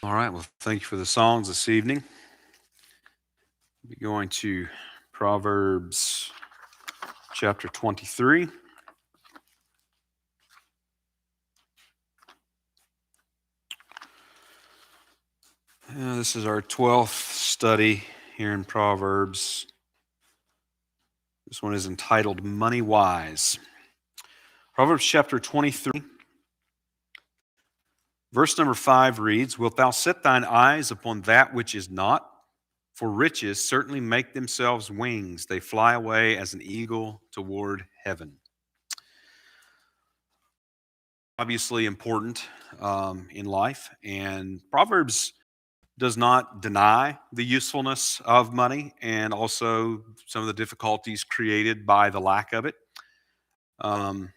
All right. Well, thank you for the songs this evening. We'll be going to Proverbs chapter 23. This is our 12th study here in Proverbs. This one is entitled Moneywise. Proverbs chapter 23, verse number 5 reads, "Wilt thou set thine eyes upon that which is not? For riches certainly make themselves wings. They fly away as an eagle toward heaven." Obviously important in life, and Proverbs does not deny the usefulness of money and also some of the difficulties created by the lack of it. Um,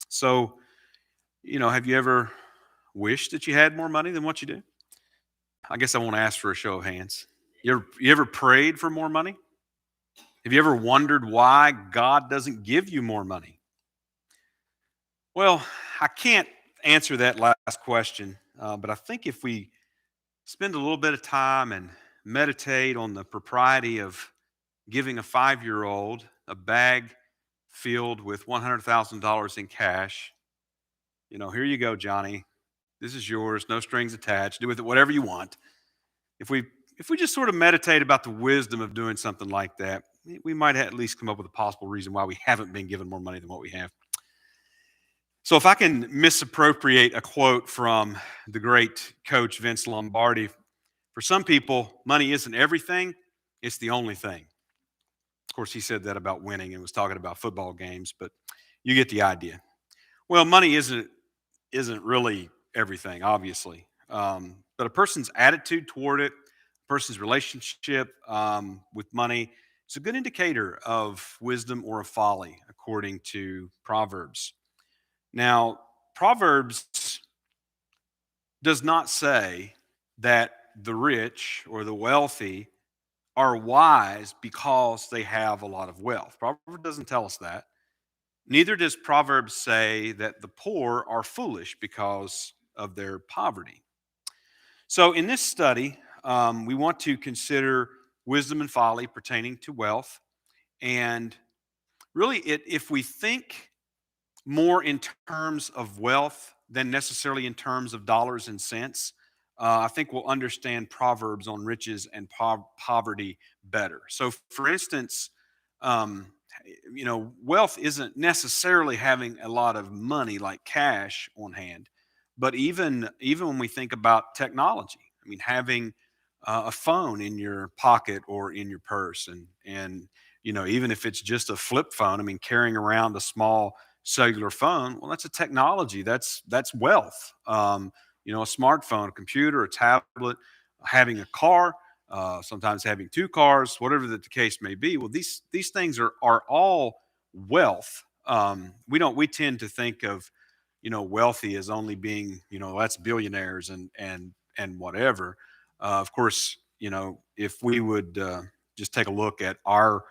so, have you ever wished that you had more money than what you do? I guess I won't ask for a show of hands. You ever prayed for more money? Have you ever wondered why God doesn't give you more money? Well, I can't answer that last question, but I think if we spend a little bit of time and meditate on the propriety of giving a 5-year-old a bag filled with $100,000 in cash, here you go, Johnny. This is yours, no strings attached. Do with it whatever you want. If we if we just sort of meditate about the wisdom of doing something like that, we might at least come up with a possible reason why we haven't been given more money than what we have. So if I can misappropriate a quote from the great coach Vince Lombardi, for some people, money isn't everything, it's the only thing. Of course, he said that about winning and was talking about football games, but you get the idea. Well, money isn't really everything, obviously. But a person's attitude toward it, a person's relationship with money, is a good indicator of wisdom or of folly, according to Proverbs. Now, Proverbs does not say that the rich or the wealthy are wise because they have a lot of wealth. Proverbs doesn't tell us that. Neither does Proverbs say that the poor are foolish because of their poverty. So, in this study, we want to consider wisdom and folly pertaining to wealth. And really, if we think more in terms of wealth than necessarily in terms of dollars and cents, I think we'll understand Proverbs on riches and poverty better. So, for instance, um, wealth isn't necessarily having a lot of money like cash on hand, but even when we think about technology, I mean, having a phone in your pocket or in your purse, and even if it's just a flip phone, I mean, carrying around a small cellular phone, well, that's a technology. That's wealth. A smartphone, a computer, a tablet, having a car, sometimes having two cars, whatever the case may be. Well, these things are all wealth. We tend to think of wealthy as only being that's billionaires and whatever. Of course, if we would just take a look at our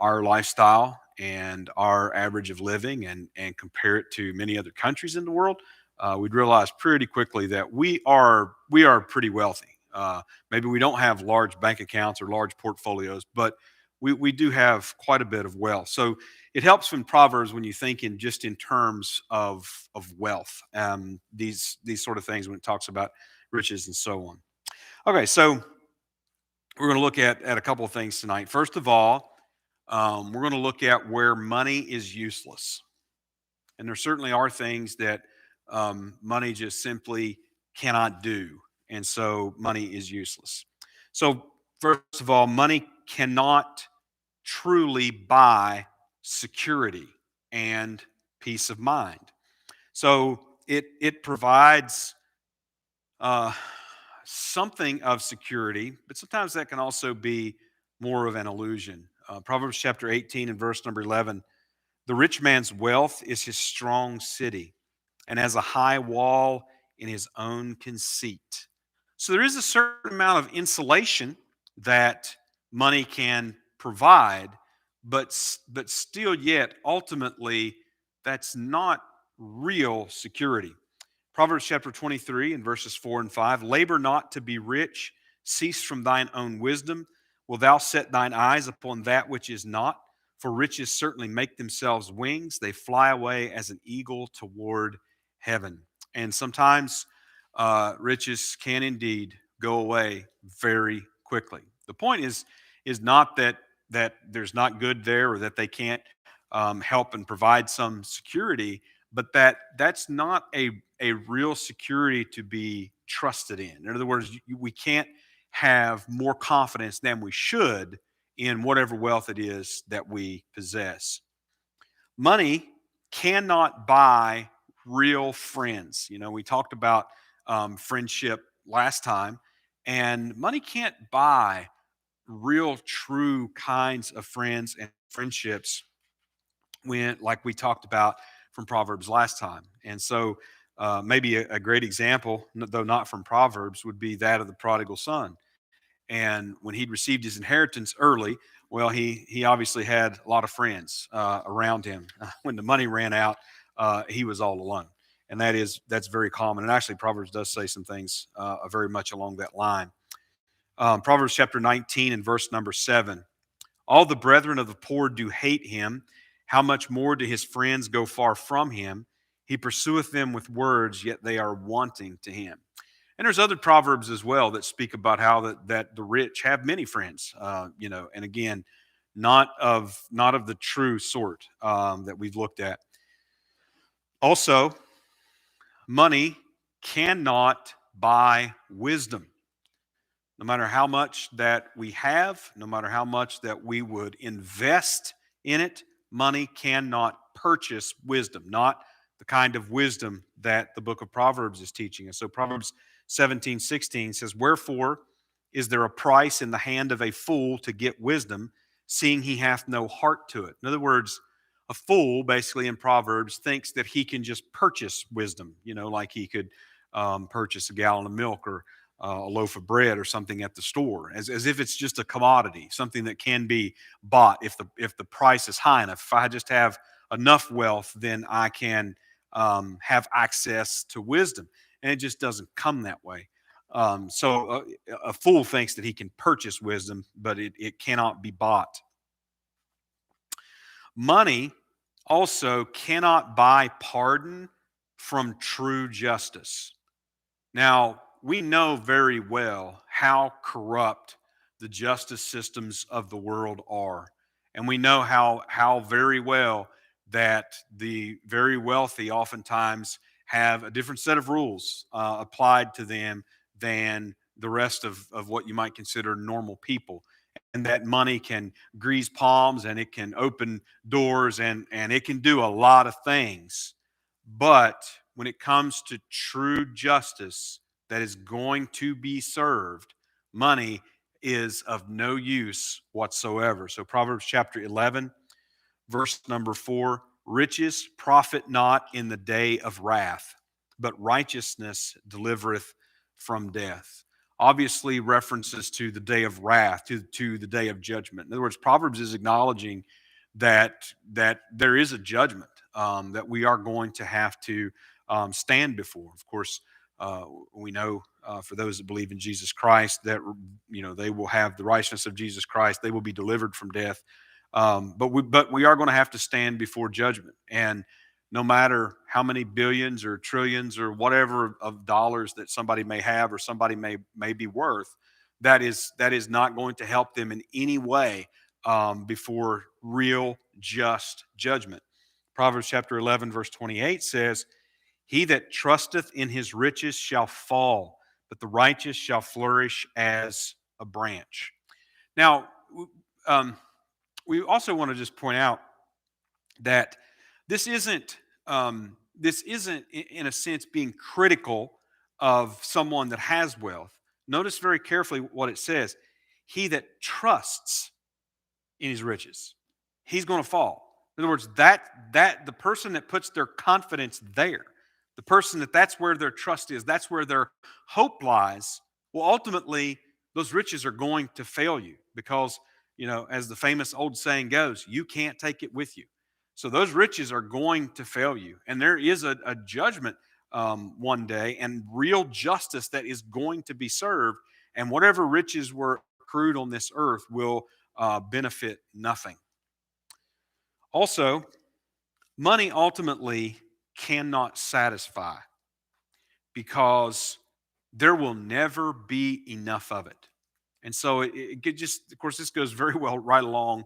lifestyle and our average of living and compare it to many other countries in the world, we'd realize pretty quickly that we are pretty wealthy. Maybe we don't have large bank accounts or large portfolios, but we do have quite a bit of wealth. So it helps in Proverbs when you think in terms of wealth, these sort of things when it talks about riches and so on. Okay, so we're going to look at a couple of things tonight. First of all, we're going to look at where money is useless. And there certainly are things that money just simply cannot do. And so money is useless. So, first of all, money cannot truly buy security and peace of mind. So, it provides uh, something of security, but sometimes that can also be more of an illusion. Proverbs chapter 18 and verse number 11, "The rich man's wealth is his strong city, and has a high wall in his own conceit." So there is a certain amount of insulation that money can provide, but still yet ultimately that's not real security. Proverbs chapter 23 and verses 4 and 5. Labor not to be rich, cease from thine own wisdom. Will thou set thine eyes upon that which is not? For riches certainly make themselves wings. They fly away as an eagle toward heaven. And sometimes riches can indeed go away very quickly. The point is not that there's not good there or that they can't help and provide some security, but that's not a real security to be trusted in. In other words, we can't have more confidence than we should in whatever wealth it is that we possess. Money cannot buy real friends. You know, we talked about friendship last time, and money can't buy real, true kinds of friends and friendships when, like we talked about from Proverbs last time. And so, maybe a great example, though not from Proverbs, would be that of the prodigal son. And when he'd received his inheritance early, well, he obviously had a lot of friends around him. When the money ran out, he was all alone, and that's very common. And actually, Proverbs does say some things very much along that line. Proverbs chapter 19 and verse number 7. All the brethren of the poor do hate him. How much more do his friends go far from him? He pursueth them with words, yet they are wanting to him. And there's other proverbs as well that speak about how that the rich have many friends, and again, not of the true sort that we've looked at. Also, money cannot buy wisdom. No matter how much that we have, no matter how much that we would invest in it, money cannot purchase wisdom, not the kind of wisdom that the book of Proverbs is teaching us. So Proverbs 17:16 says, wherefore is there a price in the hand of a fool to get wisdom, seeing he hath no heart to it? In other words, a fool, basically in Proverbs, thinks that he can just purchase wisdom, like he could purchase a gallon of milk or a loaf of bread or something at the store, as if it's just a commodity, something that can be bought if the price is high enough. If I just have enough wealth, then I can have access to wisdom, and it just doesn't come that way. So a fool thinks that he can purchase wisdom, but it cannot be bought. Money also cannot buy pardon from true justice. Now, we know very well how corrupt the justice systems of the world are. And we know how very well that the very wealthy oftentimes have a different set of rules applied to them than the rest of what you might consider normal people. And that money can grease palms and it can open doors and it can do a lot of things. But when it comes to true justice that is going to be served, money is of no use whatsoever. So Proverbs chapter 11, verse number 4, riches profit not in the day of wrath, but righteousness delivereth from death. Obviously references to the day of wrath, to the day of judgment. In other words, Proverbs is acknowledging that there is a judgment that we are going to have to stand before. Of course, we know for those that believe in Jesus Christ that they will have the righteousness of Jesus Christ. They will be delivered from death. But we are going to have to stand before judgment. And no matter how many billions or trillions or whatever of dollars that somebody may have or somebody may be worth, that is not going to help them in any way before real just judgment. Proverbs chapter 11, verse 28 says, he that trusteth in his riches shall fall, but the righteous shall flourish as a branch. Now, we also want to just point out that this isn't in a sense being critical of someone that has wealth. Notice very carefully what it says. He that trusts in his riches, he's going to fall. In other words, that the person that puts their confidence there, the person that's where their trust is, that's where their hope lies, well, ultimately, those riches are going to fail you because, as the famous old saying goes, you can't take it with you. So those riches are going to fail you. And there is a judgment one day, and real justice that is going to be served, and whatever riches were accrued on this earth will benefit nothing. Also, money ultimately cannot satisfy because there will never be enough of it. And so of course, this goes very well right along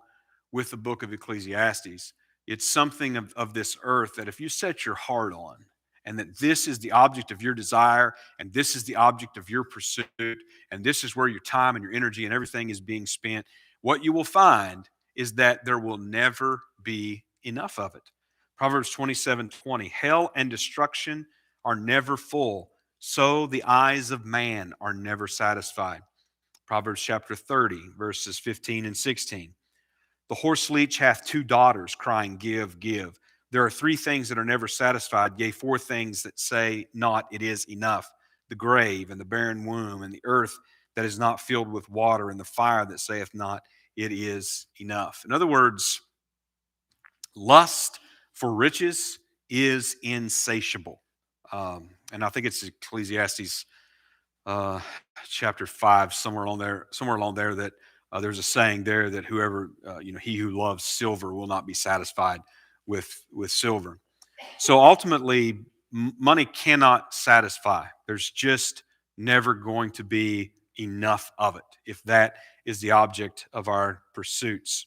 with the book of Ecclesiastes. It's something of this earth that if you set your heart on, and that this is the object of your desire, and this is the object of your pursuit, and this is where your time and your energy and everything is being spent, what you will find is that there will never be enough of it. Proverbs 27:20, hell and destruction are never full, so the eyes of man are never satisfied. Proverbs chapter 30, verses 15 and 16. The horse leech hath two daughters, crying, give, give. There are three things that are never satisfied, yea, four things that say not, it is enough: the grave, and the barren womb, and the earth that is not filled with water, and the fire that saith not, it is enough. In other words, lust for riches is insatiable. And I think it's Ecclesiastes uh, chapter 5, somewhere along there, that there's a saying there that whoever, he who loves silver will not be satisfied with silver. So ultimately, money cannot satisfy. There's just never going to be enough of it if that is the object of our pursuits.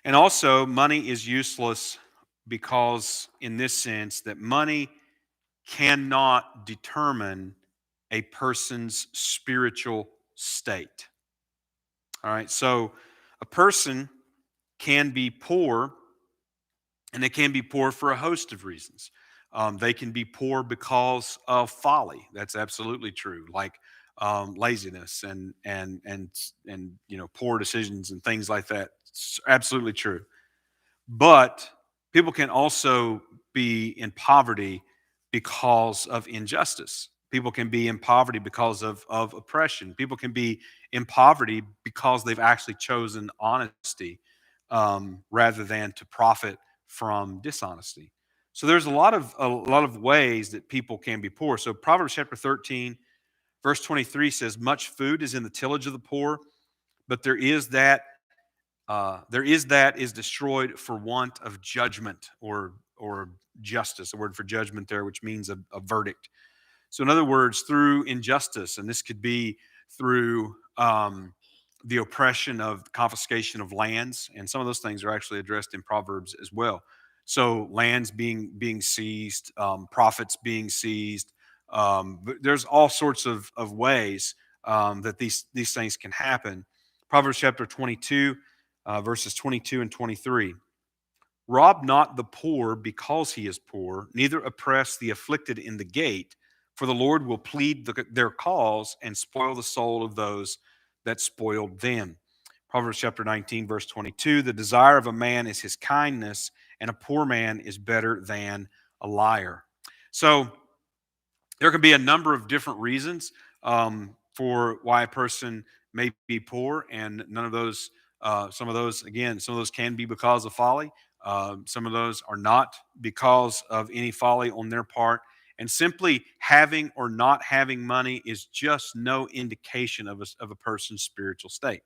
And also, money is useless because, in this sense, that money cannot determine a person's spiritual state. All right, so a person can be poor, and they can be poor for a host of reasons. They can be poor because of folly. That's absolutely true, like laziness and poor decisions and things like that. It's absolutely true. But people can also be in poverty because of injustice. People can be in poverty because of oppression. People can be in poverty because they've actually chosen honesty rather than to profit from dishonesty. So there's a lot of ways that people can be poor. So Proverbs chapter 13, verse 23 says, "Much food is in the tillage of the poor, but there is that is destroyed for want of judgment," or justice, a word for judgment there, which means a verdict. So, in other words, through injustice, and this could be through the oppression of confiscation of lands, and some of those things are actually addressed in Proverbs as well. So, lands being seized, profits being seized. But there's all sorts of ways that these things can happen. Proverbs chapter 22, verses 22 and 23. Rob not the poor because he is poor, neither oppress the afflicted in the gate, for the Lord will plead their cause and spoil the soul of those that spoiled them. Proverbs chapter 19, verse 22. The desire of a man is his kindness, and a poor man is better than a liar. So there can be a number of different reasons for why a person may be poor, and none of those, some of those can be because of folly. Some of those are not because of any folly on their part. And simply having or not having money is just no indication of a person's spiritual state.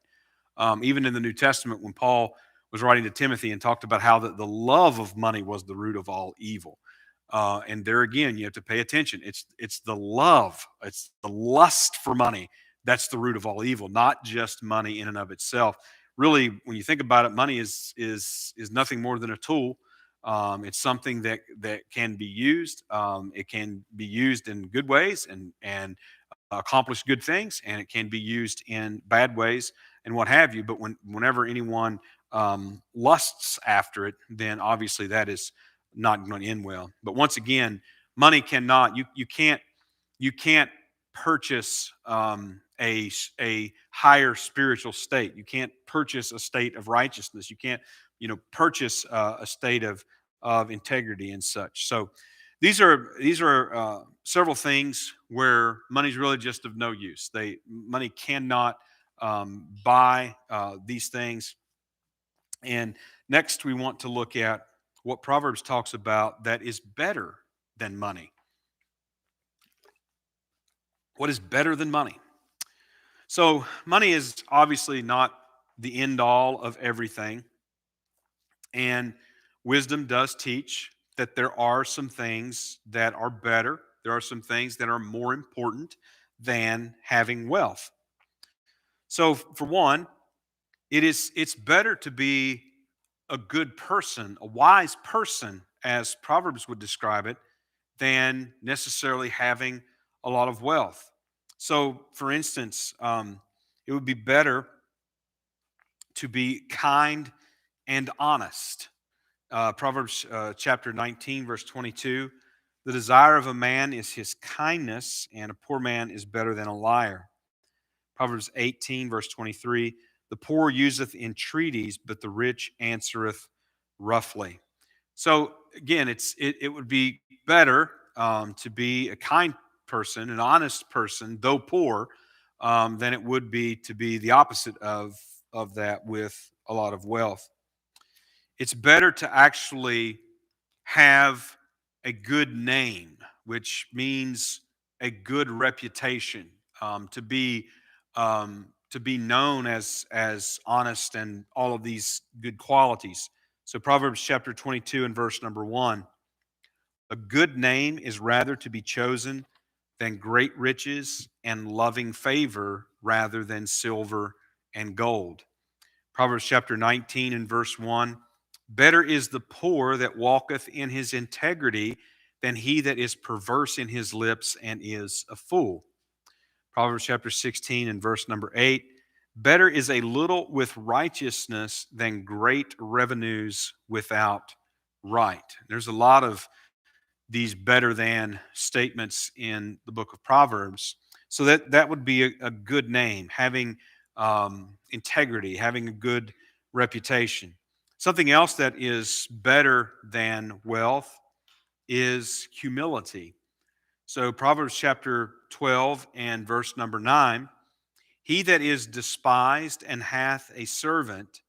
Even in the New Testament, when Paul was writing to Timothy and talked about how the love of money was the root of all evil. And there again, you have to pay attention. It's the love, it's the lust for money that's the root of all evil, not just money in and of itself. Really, when you think about it, money is nothing more than a tool. It's something that can be used. It can be used in good ways and accomplish good things, and it can be used in bad ways and what have you. But whenever anyone lusts after it, then obviously that is not going to end well. But once again, money cannot, you can't purchase a higher spiritual state. You can't purchase a state of righteousness. You can't purchase a state of integrity and such. So these are several things where money's really just of no use. Money cannot buy these things. And next, we want to look at what Proverbs talks about that is better than money. What is better than money? So, money is obviously not the end all of everything. And wisdom does teach that there are some things that are better, there are some things that are more important than having wealth. So, for one, it's better to be a good person, a wise person, as Proverbs would describe it, than necessarily having a lot of wealth. So, for instance, it would be better to be kind and honest. Proverbs chapter 19, verse 22. The desire of a man is his kindness, and a poor man is better than a liar. Proverbs 18, verse 23. The poor useth entreaties, but the rich answereth roughly. So again, it would be better to be a kind person, an honest person, though poor, than it would be to be the opposite of that with a lot of wealth. It's better to actually have a good name, which means a good reputation, to be known as honest and all of these good qualities. So Proverbs chapter 22 and verse number 1, a good name is rather to be chosen than great riches, and loving favor rather than silver and gold. Proverbs chapter 19 and verse 1, better is the poor that walketh in his integrity than he that is perverse in his lips and is a fool. Proverbs chapter 16 and verse number 8, better is a little with righteousness than great revenues without right. There's a lot of these better than statements in the book of Proverbs. So that would be a good name, having integrity, having a good reputation. Something else that is better than wealth is humility. So Proverbs chapter 12 and verse number 9, he that is despised and hath a servant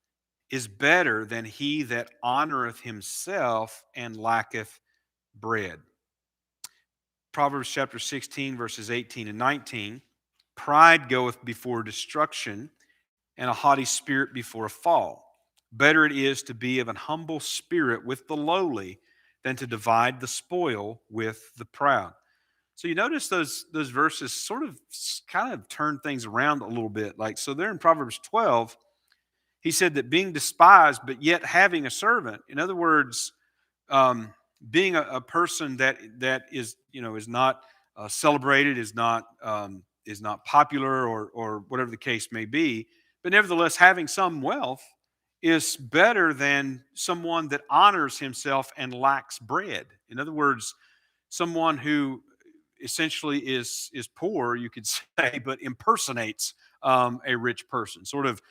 is better than he that honoreth himself and lacketh bread. Proverbs chapter 16, verses 18 and 19. Pride goeth before destruction, and a haughty spirit before a fall. Better it is to be of an humble spirit with the lowly than to divide the spoil with the proud. So you notice those verses sort of kind of turn things around a little bit. Like, so there in Proverbs 12, he said that being despised, but yet having a servant. In other words, um, being a person that is is not celebrated, is not popular, or whatever the case may be, but nevertheless having some wealth is better than someone that honors himself and lacks bread. In other words, someone who essentially is poor, you could say, but impersonates a rich person, sort of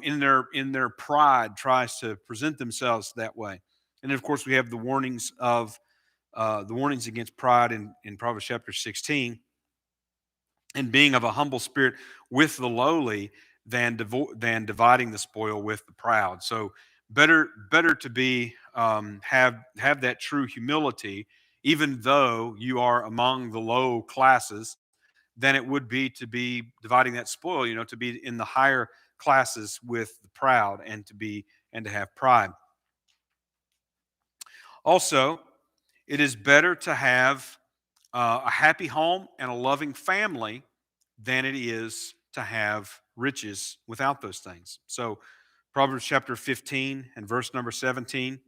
in their pride tries to present themselves that way. And then, of course, we have the warnings against pride in Proverbs chapter 16, and being of a humble spirit with the lowly than dividing the spoil with the proud. So better to be have that true humility, even though you are among the low classes, than it would be to be dividing that spoil. To be in the higher classes with the proud, and to have pride. Also, it is better to have a happy home and a loving family than it is to have riches without those things. So, Proverbs chapter 15 and verse number 17,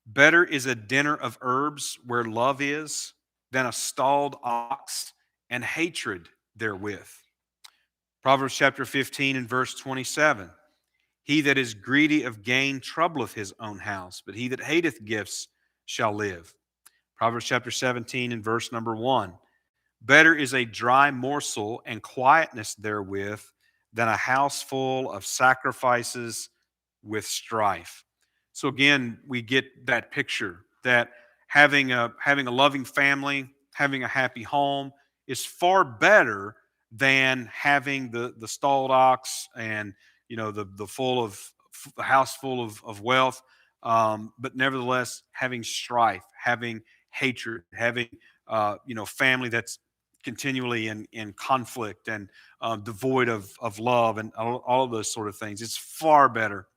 better is a dinner of herbs where love is than a stalled ox and hatred therewith. Proverbs chapter 15 and verse 27, he that is greedy of gain troubleth his own house, but he that hateth gifts shall live. Proverbs chapter 17 and verse number 1. Better is a dry morsel and quietness therewith than a house full of sacrifices with strife. So again, we get that picture that having a loving family, having a happy home is far better than having the stalled ox and the full of the house full of wealth, but nevertheless having strife, having hatred, having family that's continually in conflict and devoid of love and all of those sort of things. It's far better,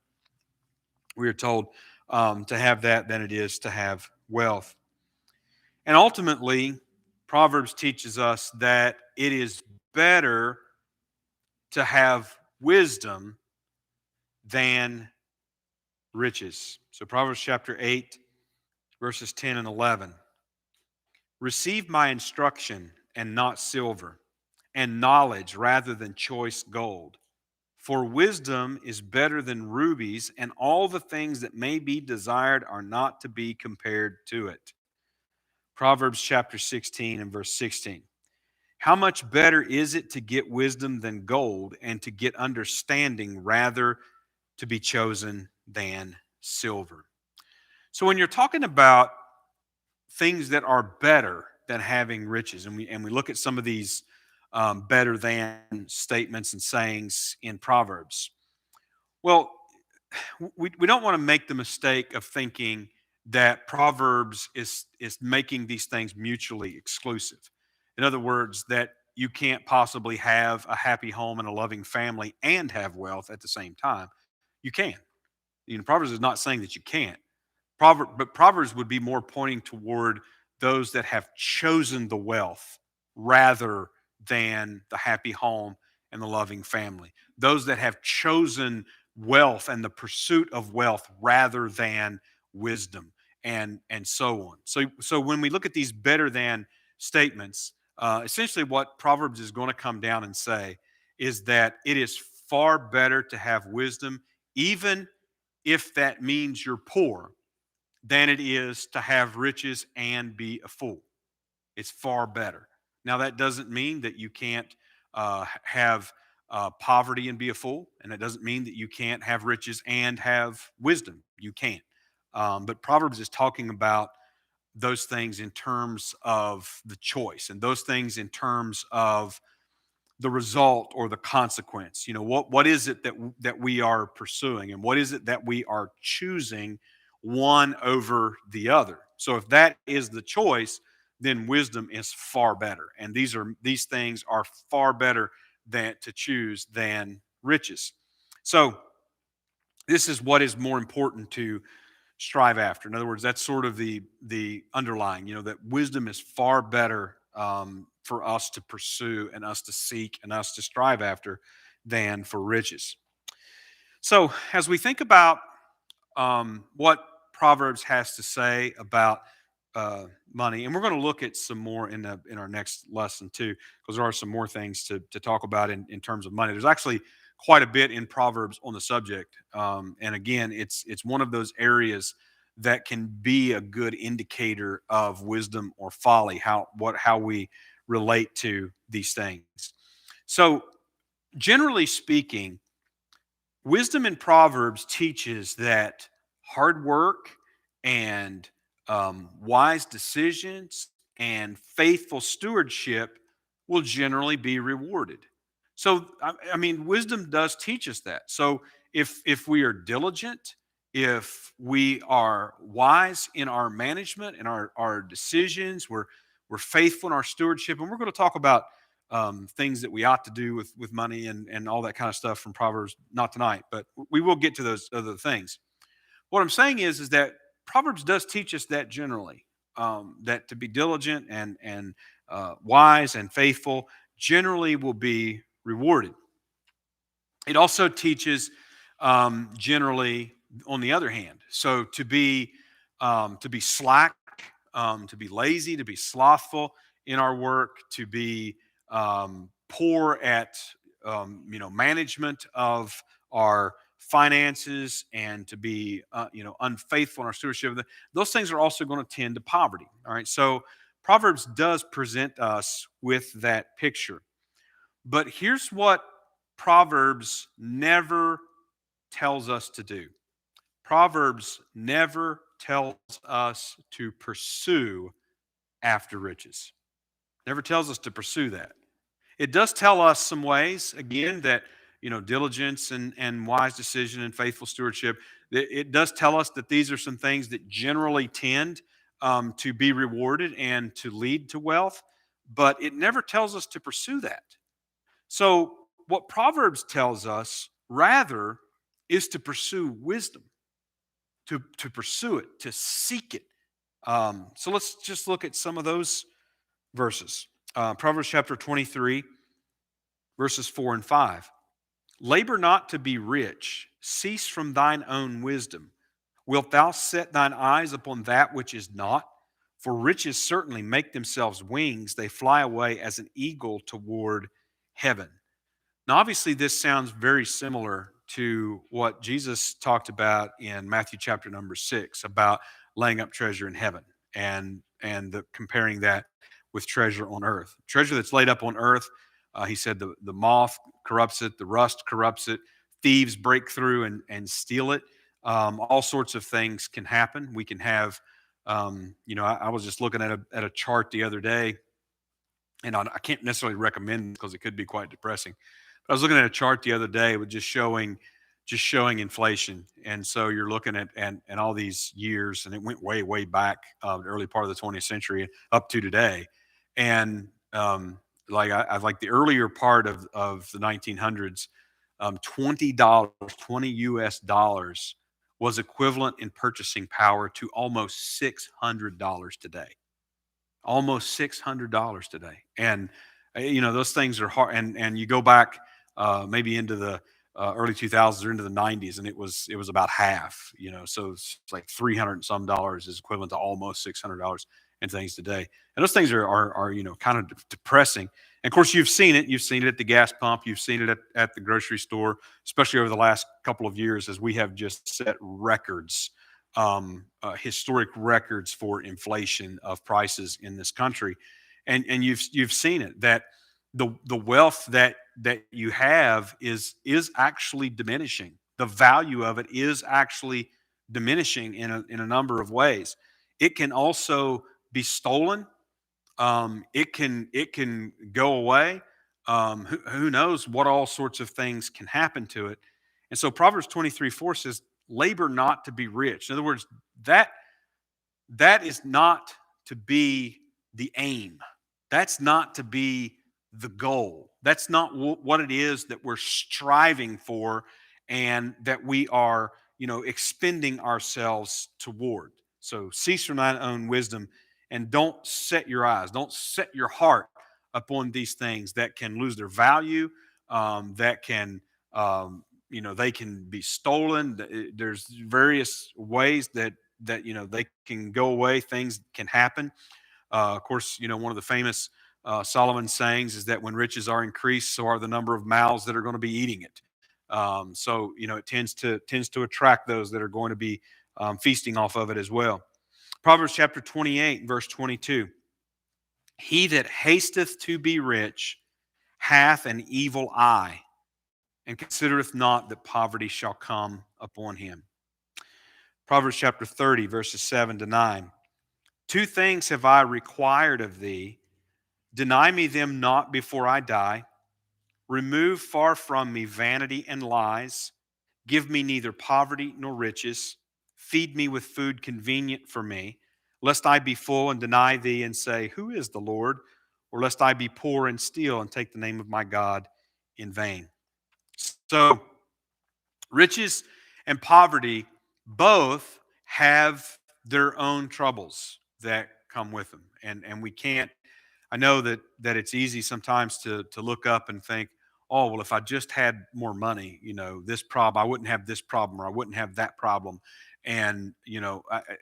we are told, to have that than it is to have wealth. And ultimately, Proverbs teaches us that it is better to have wisdom than riches. So, Proverbs chapter 8, verses 10 and 11. Receive my instruction and not silver, and knowledge rather than choice gold. For wisdom is better than rubies, and all the things that may be desired are not to be compared to it. Proverbs chapter 16 and verse 16. How much better is it to get wisdom than gold, and to get understanding rather to be chosen than silver? So when you're talking about things that are better than having riches, and we look at some of these better than statements and sayings in Proverbs, well, we don't want to make the mistake of thinking that Proverbs is making these things mutually exclusive. In other words, that you can't possibly have a happy home and a loving family and have wealth at the same time. You can. Proverbs is not saying that you can't. But Proverbs would be more pointing toward those that have chosen the wealth rather than the happy home and the loving family. Those that have chosen wealth and the pursuit of wealth rather than wisdom and so on. So when we look at these better than statements, essentially what Proverbs is going to come down and say is that it is far better to have wisdom, even if that means you're poor, than it is to have riches and be a fool. It's far better. Now, that doesn't mean that you can't have poverty and be a fool, and it doesn't mean that you can't have riches and have wisdom. You can. But Proverbs is talking about those things in terms of the choice, and those things in terms of the result or the consequence. What is it that we are pursuing, and what is it that we are choosing one over the other? So if that is the choice, then wisdom is far better, and these things are far better than to choose than riches. So this is what is more important to strive after. In other words, that's sort of the underlying, that wisdom is far better for us to pursue and us to seek and us to strive after than for riches. So as we think about what Proverbs has to say about money, and we're going to look at some more in our next lesson too, because there are some more things to talk about in terms of money. There's actually quite a bit in Proverbs on the subject, and again, it's one of those areas that can be a good indicator of wisdom or folly, how we relate to these things. So, generally speaking, wisdom in Proverbs teaches that hard work and wise decisions and faithful stewardship will generally be rewarded. So, I mean, wisdom does teach us that. So, if we are diligent, if we are wise in our management and our decisions, we're faithful in our stewardship, and we're going to talk about things that we ought to do with money and all that kind of stuff from Proverbs. Not tonight, but we will get to those other things. What I'm saying is that Proverbs does teach us that generally, that to be diligent and wise and faithful generally will be rewarded. It also teaches generally, on the other hand, so to be slack, to be lazy, to be slothful in our work, to be poor at management of our finances, and to be unfaithful in our stewardship of those things are also going to tend to poverty. All right, so Proverbs does present us with that picture, but here's what Proverbs never tells us to do. Proverbs never tells us to pursue after riches. Never tells us to pursue that. It does tell us some ways, again, that diligence and wise decision and faithful stewardship. It does tell us that these are some things that generally tend to be rewarded and to lead to wealth. but it never tells us to pursue that. So, what Proverbs tells us rather is to pursue wisdom, to pursue it, to seek it. So, let's just look at some of those verses. Proverbs chapter 23, verses 4 and 5. Labor not to be rich, cease from thine own wisdom. Wilt thou set thine eyes upon that which is not? For riches certainly make themselves wings, they fly away as an eagle toward heaven. Now, obviously, this sounds very similar to what Jesus talked about in Matthew chapter number 6 about laying up treasure in heaven and comparing that with treasure on earth. Treasure that's laid up on earth, he said the moth corrupts it, the rust corrupts it, thieves break through and steal it. All sorts of things can happen. We can have, I was just looking at a chart the other day, and I can't necessarily recommend it because it could be quite depressing. But I was looking at a chart the other day with just showing inflation, and so you're looking at all these years, and it went way back, the early part of the 20th century up to today, and like I like the earlier part of the 1900s, $20, 20 US dollars was equivalent in purchasing power to almost $600 today. Almost $600 today. And those things are hard, and you go back maybe into the early 2000s or into the 90s, and it was about half, so it's like 300 and some dollars is equivalent to almost $600 and things today. And those things are kind of depressing. And of course, you've seen it at the gas pump, you've seen it at the grocery store, especially over the last couple of years as we have just set records, historic records for inflation of prices in this country. And you've seen it, that the wealth that you have is actually diminishing. The value of it is actually diminishing in a number of ways. It can also be stolen. It can go away. Who knows what all sorts of things can happen to it. And so Proverbs 23:4 says, labor not to be rich. In other words, that is not to be the aim. That's not to be the goal. That's not what it is that we're striving for and that we are, expending ourselves toward. So cease from thine own wisdom and don't set your eyes, don't set your heart upon these things that can lose their value, that can, they can be stolen. There's various ways that they can go away. Things can happen. Of course, one of the famous Solomon sayings is that when riches are increased, so are the number of mouths that are going to be eating it. So it tends to attract those that are going to be feasting off of it as well. Proverbs chapter 28, verse 22. He that hasteth to be rich hath an evil eye, and considereth not that poverty shall come upon him. Proverbs chapter 30, verses 7 to 9. Two things have I required of thee. Deny me them not before I die. Remove far from me vanity and lies. Give me neither poverty nor riches. Feed me with food convenient for me, lest I be full and deny thee and say, who is the Lord? Or lest I be poor and steal and take the name of my God in vain. So, riches and poverty both have their own troubles that come with them. And we can't, I know that it's easy sometimes to look up and think, oh, well, if I just had more money, this problem, I wouldn't have this problem, or I wouldn't have that problem. And,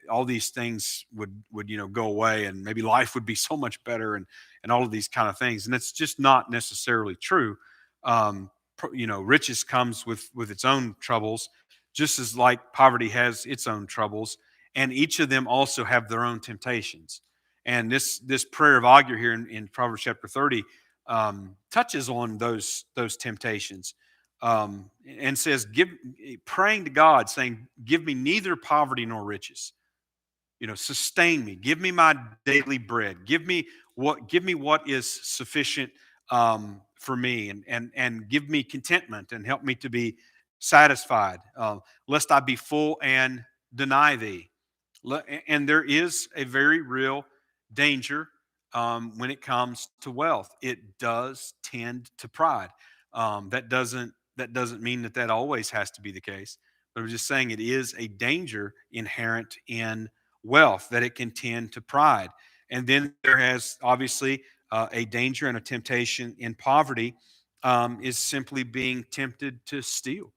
all these things would go away, and maybe life would be so much better, and all of these kind of things. And it's just not necessarily true. Riches comes with its own troubles, just as like poverty has its own troubles, and each of them also have their own temptations. And this prayer of Agur here in Proverbs chapter 30 touches on those temptations, and says, praying to God, saying, give me neither poverty nor riches. Sustain me. Give me my daily bread. Give me what is sufficient for me, and give me contentment and help me to be satisfied, lest I be full and deny thee. And there is a very real danger when it comes to wealth. It does tend to pride. That doesn't mean that always has to be the case. But I'm just saying it is a danger inherent in wealth that it can tend to pride. And then there has obviously a danger and a temptation in poverty is simply being tempted to steal.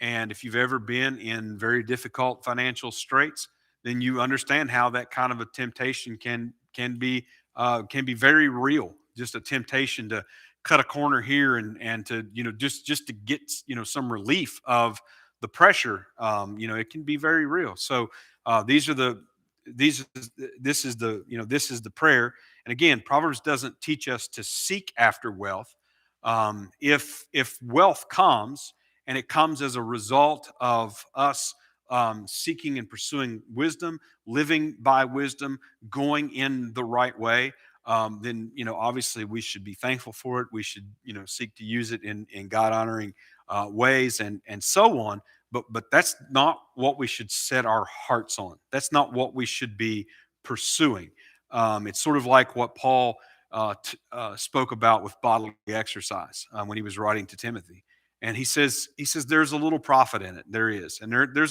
And if you've ever been in very difficult financial straits, then you understand how that kind of a temptation can be very real. Just a temptation to cut a corner here and to just to get some relief of the pressure. It can be very real. So these are the these this is the this is the prayer. And again, Proverbs doesn't teach us to seek after wealth. If wealth comes and it comes as a result of us seeking and pursuing wisdom, living by wisdom, going in the right way, then obviously we should be thankful for it. We should seek to use it in God honoring ways and so on. But that's not what we should set our hearts on. That's not what we should be pursuing. It's sort of like what Paul spoke about with bodily exercise when he was writing to Timothy. And he says there's a little profit in it. There is, and there's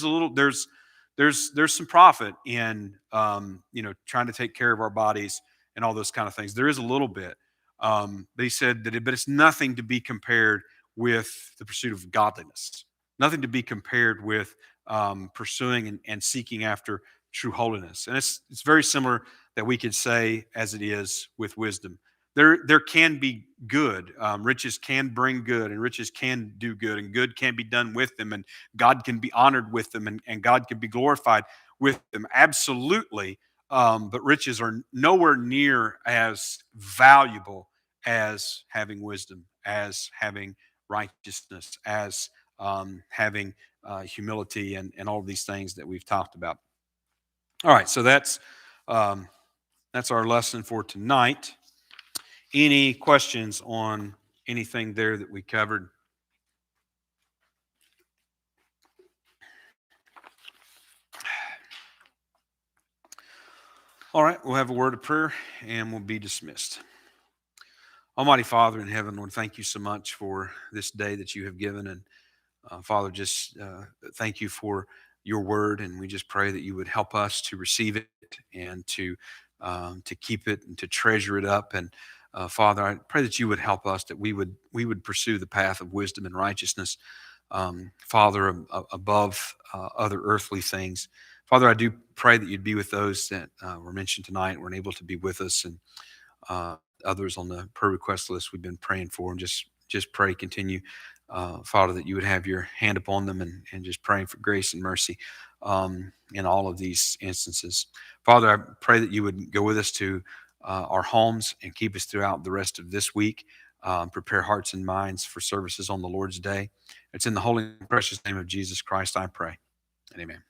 some profit in trying to take care of our bodies and all those kind of things. There is a little bit, but he said but it's nothing to be compared with the pursuit of godliness. Nothing to be compared with pursuing and seeking after true holiness. And it's very similar that we could say as it is with wisdom. There can be good. Riches can bring good, and riches can do good, and good can be done with them, and God can be honored with them, and God can be glorified with them. Absolutely. But riches are nowhere near as valuable as having wisdom, as having righteousness, as having humility, and all of these things that we've talked about. All right, so that's our lesson for tonight. Any questions on anything there that we covered? All right, we'll have a word of prayer and we'll be dismissed. Almighty Father in heaven, Lord, thank you so much for this day that you have given. And Father, just thank you for your word. And we just pray that you would help us to receive it and to keep it and to treasure it up. And Father, I pray that you would help us, that we would pursue the path of wisdom and righteousness, Father, above other earthly things. Father, I do pray that you'd be with those that were mentioned tonight, weren't able to be with us, and others on the prayer request list we've been praying for, and just pray, continue, Father, that you would have your hand upon them, and just praying for grace and mercy in all of these instances. Father, I pray that you would go with us to our homes and keep us throughout the rest of this week. Prepare hearts and minds for services on the Lord's day. It's in the holy and precious name of Jesus Christ I pray. And amen.